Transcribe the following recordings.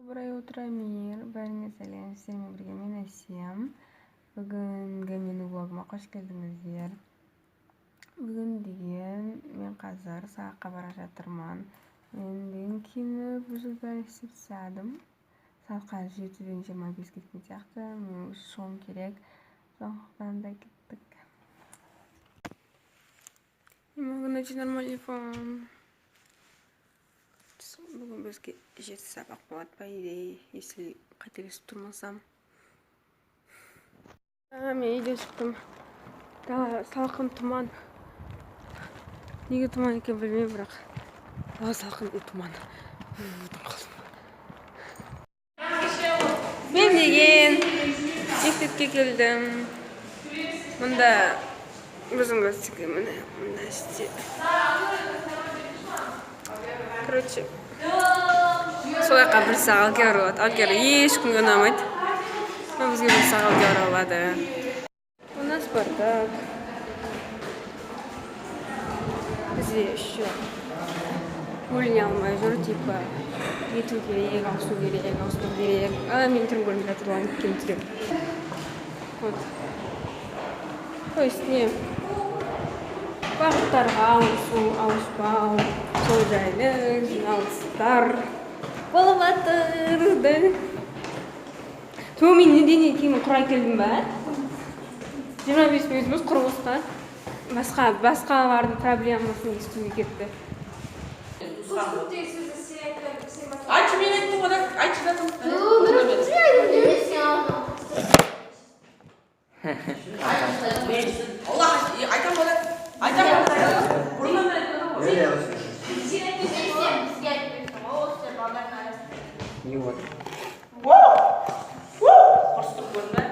Доброе утро, мир. Бәріңе сәлем. Сіздермен бірге мен Әсем. Бүгінгі менің влогыма қош келдіңіздер. Бүгін деген мен қазір сағатқа бара жатырмын. Мен киініп жүзбен істеп тастадым. Сағатқа 7:25 кеткен сияқты. Мен шығуым керек. Сондықтан да кеттік. Не могу найти нормальный фон. Бүгін бізге 7 сабақ болады, по идее, если қателесіп тұрмасам. Мен үйден шықтым. Салқын, тұман. Неге тұман екен білмеймін, бірақ салқын и тұман. Мен деген мектепке келдім. Мұнда өзіңіз істеген мұнда істе. Короче, солайқа бір сағал келіп алады. Ешкімге ұнамайды. Бізге бір сағал келіп алады. У нас бардак. Бізде еще бөліне алмай жүр, типа ету керек, ауысу керек. Мен түрін көрмей жатыр, кеткен түрем. Вот. То есть не бағыттарға ауыспау, сол жайлы жиналыстар болып жатыр. Мен неден кейін құрай келдім ба? 25 минутымыз құрғысқа. Басқалардың проблемасын естуге кетті. Айтшы, мен айттым одан, айтшы жатым. Айтам одан. Не вот. Құрстық көрді.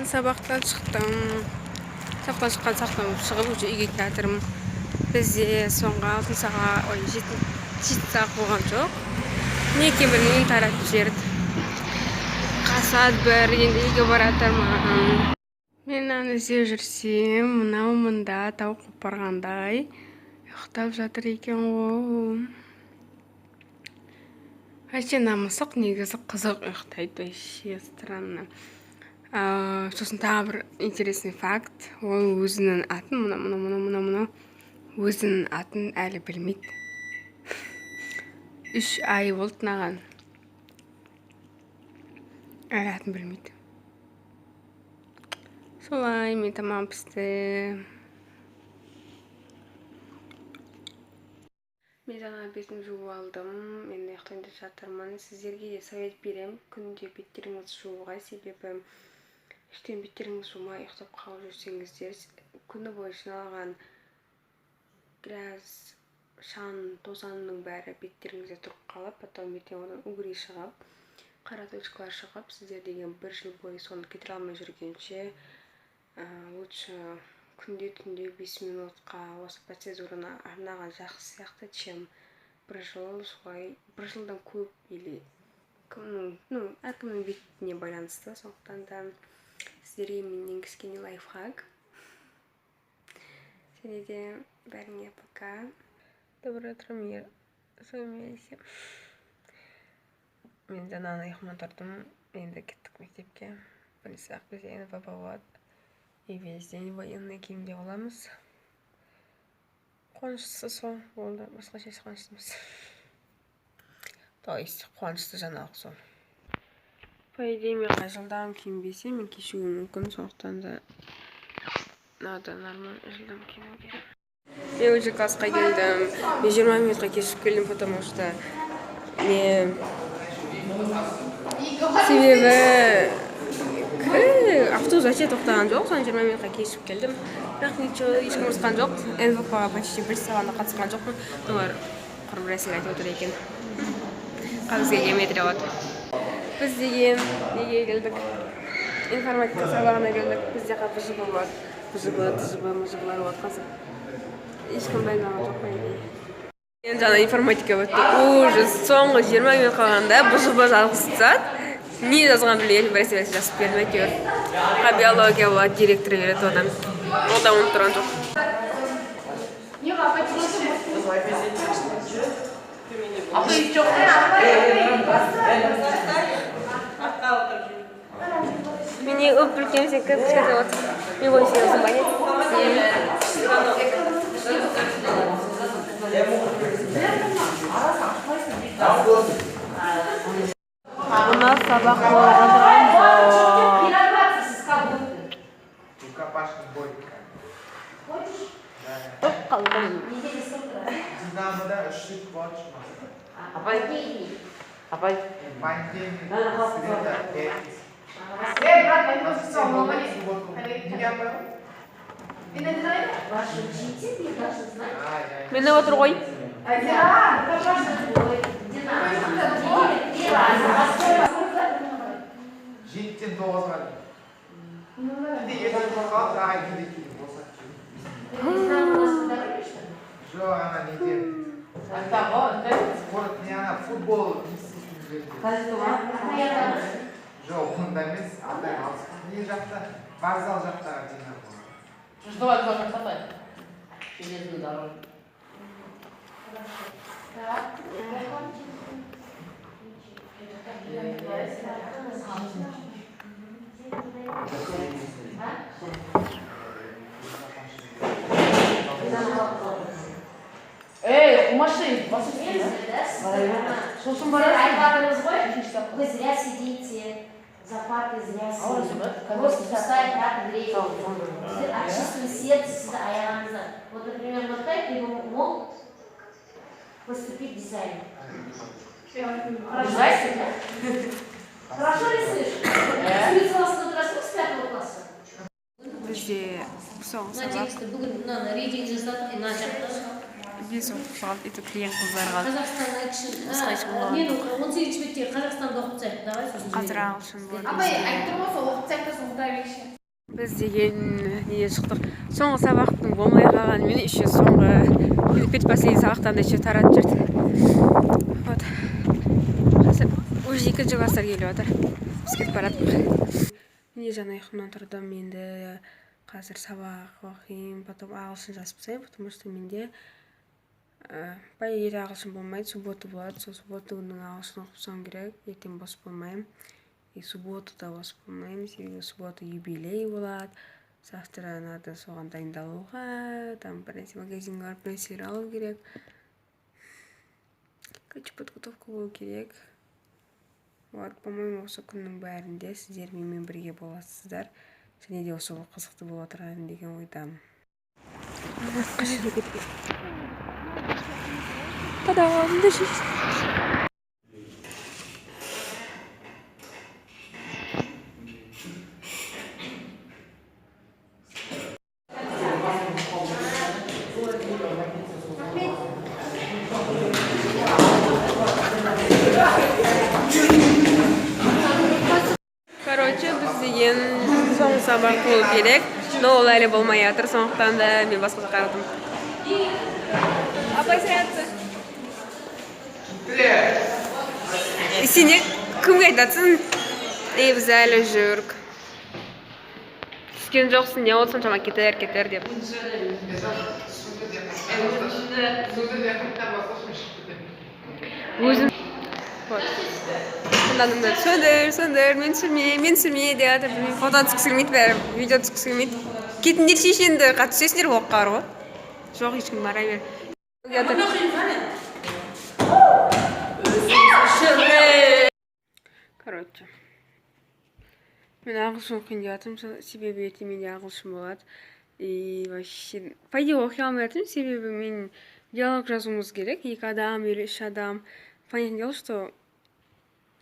Сабақтан шықтым. Сабақтан шыққан шығып үйге келатырмын. Бізде соңғы 7 сағат болған жоқ. Неке білмеймін, таратып жіберді. Қасат бір, енді үйге баратырмын. Мен мынаны іздеп жүрсем, мынау мында тауық қопарғандай ұйықтап жатыр екен ғой. Вообще намысық, негізі қызық ұйықтайды, вообще странно. Сосын тағы бір интересный факт. Ол өзінің атын, мұна өзінің атын әлі білмейді. 3 ай болды наған. Әлі атын білмейді. Солай, мен тамам пісті. Мен жаңа бетім жуып алдым. Мен ұйықтайын деп жатырмын. Сіздерге де совет берем. Күнде беттеріңізді жууға, себебі ештен беттеріңіз жумай ұйықтап қалып жүрсеңіздер, күні бойы жиналған грязь, шаң, тозаңның бәрі беттеріңізде тұрып қалып, потом ертең одан угри шығып, қара точкалар шығып, сіздер деген 1 жыл бойы соны кетіре алмай жүргенше, лучше күнде түнде 5 минутқа осы процедураны арнаған жақсы сияқты, чем 1 жыл солай, 1 жылдан көп или әркімнің бетіне байланысты. Сондықтан да сіздерге менен кішкене лайфхак. Және де бәріңе пока. Доброе утро, мир. С вами Әсем. Мен жаңа ұйқымнан тұрдым. Енді кеттік мектепке. Бірінші сағат бізде НВ болады. И весь день военный киімде боламыз. Қуаныштысы сол болды. Басқаша қуанышты емес. То есть қуанышты жаңалық сол. По идее, мен қай жылдам киінбесем, мен кешігуім мүмкін, сондықтан да надо нормально жылдам киіну керек. Мен уже классқа келдім. Мен 20 минутқа кешігіп келдім, потому что себебі автобус вообще тоқтаған жоқ, соны 20 минутқа кешігіп келдім. Бірақ ничего, ешкім ұрысқан жоқ. НВП-ға почти 1 сағатқа қатысқан жоқпын. Олар құрбы рәсіл айтып отыр екен. Қазірге келмей тұрады. Біз деген неге келдік? Информатика сабағына келдік. Бізде бұзы болады. Бұзылар болады қазір. Ешкім дайындалған жоқ па еді. Мен жаңа информатика өтті. Ужас, соңғы 20 минут қалғанда бұзы жалғыз тастады. Не жазған білмеймін, біресе жазып бердім әйтеуір. Биология болады, директор береді одан. Ол да ұмытып тұрған жоқ. Мне упрекнем все, как сказать, его все забанят. У нас собака разработ. Қалдым. Dinamo'da 3 lik bor chiqmasa. Апай. Мені отыр ғой. Жетіден 9-ға дейін. Қалды айдың дейін босат жүріп. Жоқ, ана неден. Спорт не ана футбол жоқ, онда емес, алдай алыс. Не жақта, вокзал жақтаға жинап болады. Что это за красота? Железный дорог. Эй, машин, вас Вы зря сидите, за партой зря сидите. Просто встать так греете. От чистого сердца всегда аянза. Вот, например, вот так либо могут поступить дизайнер. Ужасно, да? Хорошо рисуешь? Рисуется у вас на трассе с 5 класса? Бізде соң сабақ. Надеюсь, бүгін мынаны рейдинг жасадық, мына жақта. Біз оқып itu клиент қыздарға. Қазақстан үшін. Мен 18 беттегі Қазақстанда оқып тастайық, давай сосын. Қазір ағылшын болады. Апай, айтып тұрмын сол оқып тастайық та соны ұмыта берейікші. Біз деген неден шықтық. Соңғы сабақтың болмай қалғанымен еще соңғы предпоследний сабақтан да еще таратып жүрді. Вот. Қазір уже 2 кластар келіп жатыр. Біз кетіп бараттық. Міне жаңа ұйқымнан тұрдым, енді қазір сабақ оқимын, потом ағылшын жазып тастаймын, потому что менде по идее ағылшын болмайды, суббота болады, сол суббота күнінің ағылшын оқып тастауым керек, ертең бос болмаймын. И субботада бос болмаймын, себебі суббота юбилей болады. Завтра надо соған дайындалуға, там бірнәрсе магазинге барып нәрселер алу керек. Короче, подготовка болу керек. Вот, по-моему, осы күннің бәрінде сіздер менімен бірге боласыздар. Және де осы қызықты болып отырған деген ойдамын. Та-дам! Короче, біз деген соңғы сабақ болу керек, но ол әлі болмай жатыр, сондықтан да мен басқаға қарадым. Апай сәтті. Сен кімге айтасың? Біз әлі жүрік. Түскен жоқсың, не ол соншама кетер деп. Өзім. Сонда сөндір, мен сүрме деп жатыр. Фото түскісі келмейді бәрі, видео түскісі келмейді. Кетіндер шешенді қатысесіңдер оққар ғой. Жоқ, ешкім бара бер. Короче, мен ағылшын оқиын деп жатырмын, себебі ертең менде ағылшын болады. И вообще, по идее оқи алмай жатырмын, себебі мен диалог жазуымыз керек, 2 адам или 3 адам. Понятное дело, что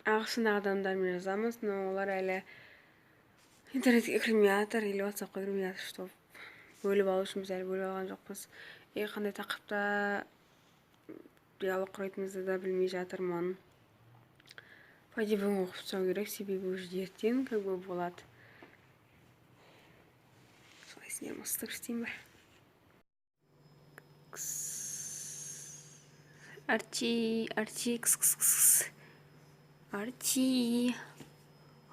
ағылшындағы адамдармен жазамыз, но олар әлі интернетке кірмей жатыр, или WhatsAppқа кірмей жатыр, что бөліп алу үшін біз әлі бөліп алған жоқпыз. Қандай тақырыпта диалог құрайтынымызды да білмей жатырмын. По идее, бүгін оқып тастау керек, себебі уже ертең как бы болады. Солай сендер мыстық істейін ба? Арчи, кс-кс-кс. Арчи.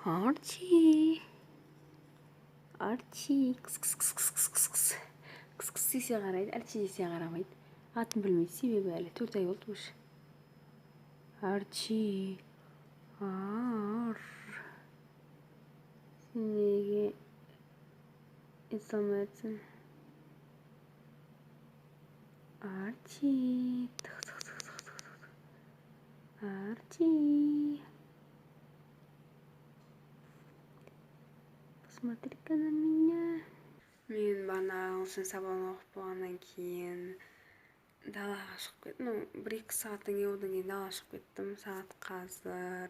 Арчи. Арчи. Кыс десе қарайды, Арчи десе қарамайды. Атын білмейді, себебі әлі 4 ай болды уже. Арчи. Сен неге есталмайсың? Арчи. Арчи. Посмотри-ка на меня. Мен бағана ағылшын сабағын оқып болғаннан кейін далаға шығып кеттім. 1-2 сағаттан кейін одан кейін далаға шығып кеттім. Сағат қазір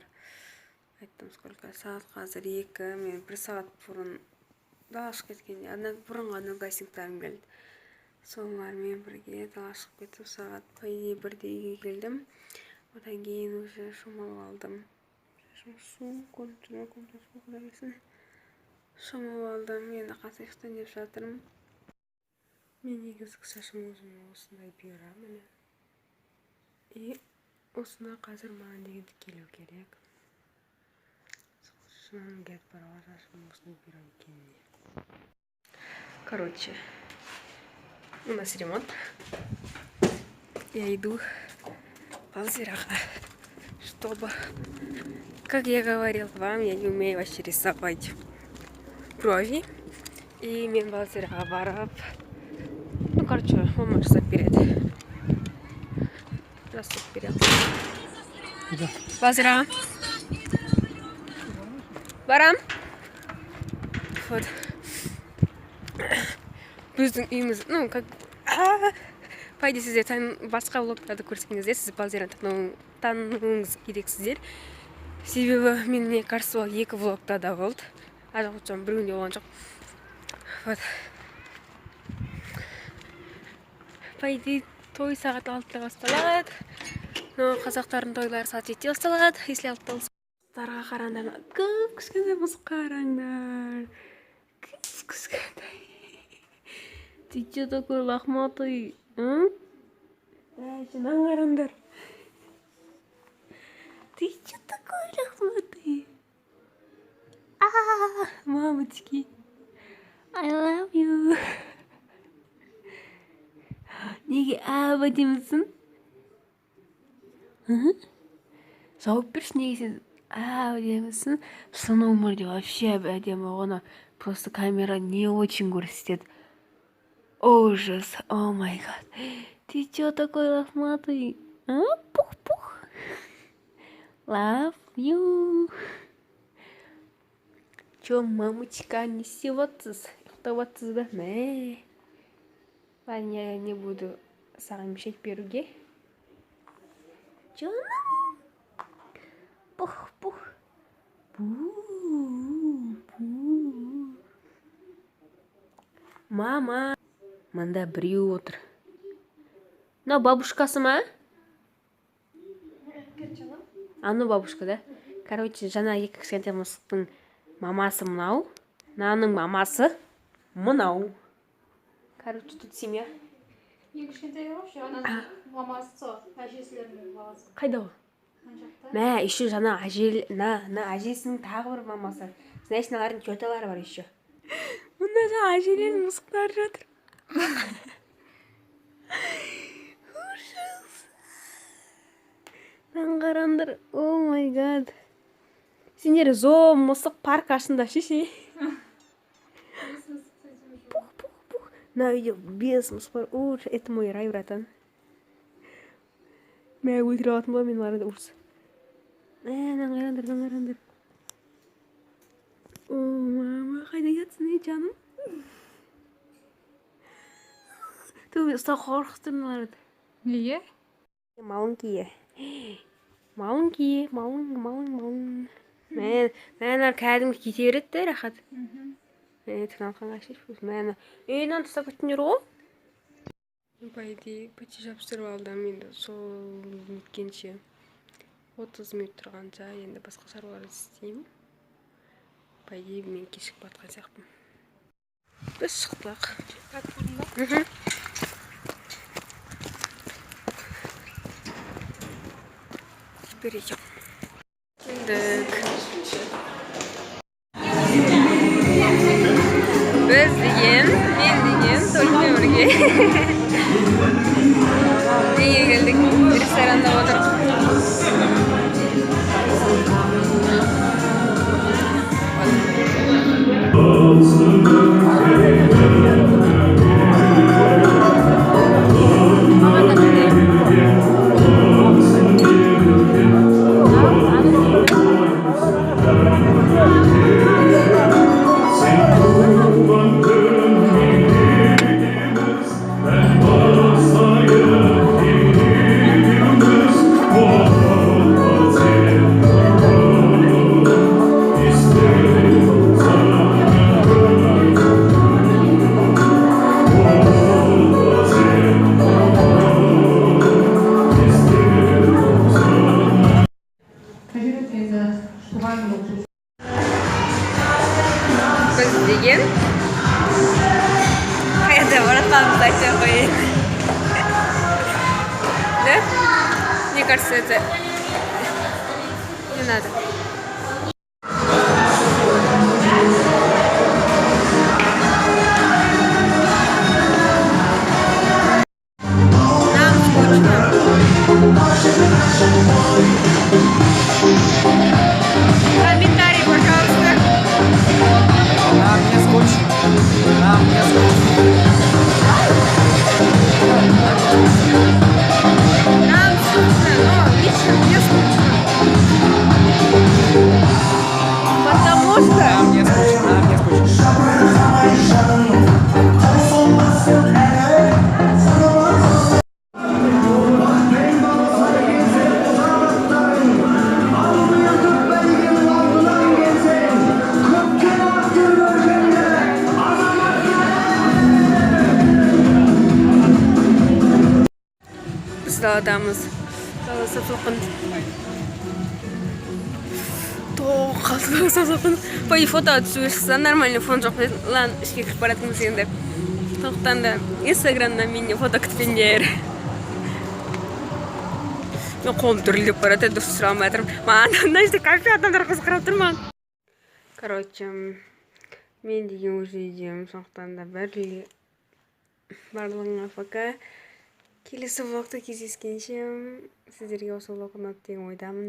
айттым сколько? Сағат қазір 2. Мен 1 сағат бұрын далаға шығып кеткенде бұрынғы одноклассниктарым келді. Солармен бірге далаға шығып кеттім. Сағат 1-де үйге келдім. Одан кейін уже шомылып алдым. Шомылып алдым. Енді қасық ұйықтайын деп жатырмын. Мен негізгі шашым өзіме осындай бұйырамын. И осында қазір маған деген келу керек. Шынымен кетіп бара шашым осындай бұйырам екеніне. Короче, у нас ремонт. Я иду Балзираға, чтобы, как я говорил вам, я не умею вообще рисовать брови. И мен Балзираға барып, короче, мама жасап береді. Жасап береді. Балзираға. Барам. Вот. Біздің үйіміз, как... Пайда сіздер басқа влогтарды көрсең кезде сіз Балзираны тануыңыз керексіздер. Себебі мен, мне кажется, ол 2 влогта да болды. Ажалғычам біреуінде болған жоқ. Вот. Пайда той сағат 6-та басталады. Но қазақтардың тойлары сағат 7-те басталады. Если 6-та болса, қараңдар. Кішкентай мұз қараңдар. Кішкентай. Ты че такой лохматый? Жинан қараңдар. Ты че такой лохматый? Мамочки. I love you. Неге аба демісің? Жауап берші, неге сен аба демісің? В өмірде вообще әдемі ғана. Просто камера не очень көрсетеді. Ужас, о май гад. Ты чё такой лохматый? Пух-пух. Love you. Чё, мамочка, не севатсыз? Ұйықтаватсыз ба? Мә. Ладно, я не буду саған мешать беруге. Жаным. Пух-пух. Бу-бу. Мама. Мында біреу отыр. Мынау бабушкасы ма? Аны бабушка, да? Короче, жаңа 2 кішкентай мысықтың мамасы мынау. Мынаның мамасы мынау. Короче, тут семья. 2 кішкентай вообще, ананың мамасы, әжесілерінің баласы. Қайда ол? Мә, еще жаңа әжесінің тағы бір мамасы. Знаешь, мыналардың теталары бар еще. Мұнда жаңа әжелердің мысықтары жатыр. Ужас. Мен қараңдар. О май гад. Сендер зоо мысық парк ашында ше. Пух. На видео без мысық бар. Это мой рай, братан. Мен өлтіре алатын ба, мен барады ұрыс. Қараңдар. О, мама, қайда кетсің, жаным? Төбе ұста қорқыстырмаларды. Неге? Малын кие. Малын. Мән кәдімгі кете береді, рахат. Тыңалқанға шешіп. Мән үйінен тұстап өттіңдер ғой? По идее, почти жабыстырып алдым. Енді сол өткенше 30 минут тұрғанша енді басқа шаруаларды істеймін. По идее, мен кешігіп батқан сияқтымын. Біз шықтық. Теперь идем. Келдік. Neye geldik? Restoranda oturup. Biz degan qayerda baratganimizni aytib qo'ying. Да? Мне кажется, это не надо. Нам скучно. Комментарий, пожалуйста. Нам не скучно. Нам не скучно. Нам скучно, но лично мне скучно. Потому что... Нам не скучно. Нам не скучно. Biz dağdamız. Dağısı toqın. Toqın. Poi foto түсірсі, нормальный фон жоқ. Лан, ішке кіріп баратыңыз енді. Тоқтан да Инстаграмнан мені фото күтпендер. Мен қолым дүрілдеп барады, дұрыс түсіре алмай жатырмын. Маған мына жерде кафе адамдар қызықтырып тұр маған. Короче, мен деген уже үйдемін, сондықтан да барлығыңа пока. Келесі влогта кездескенше сіздерге осы влог ұнады деген ойдамын.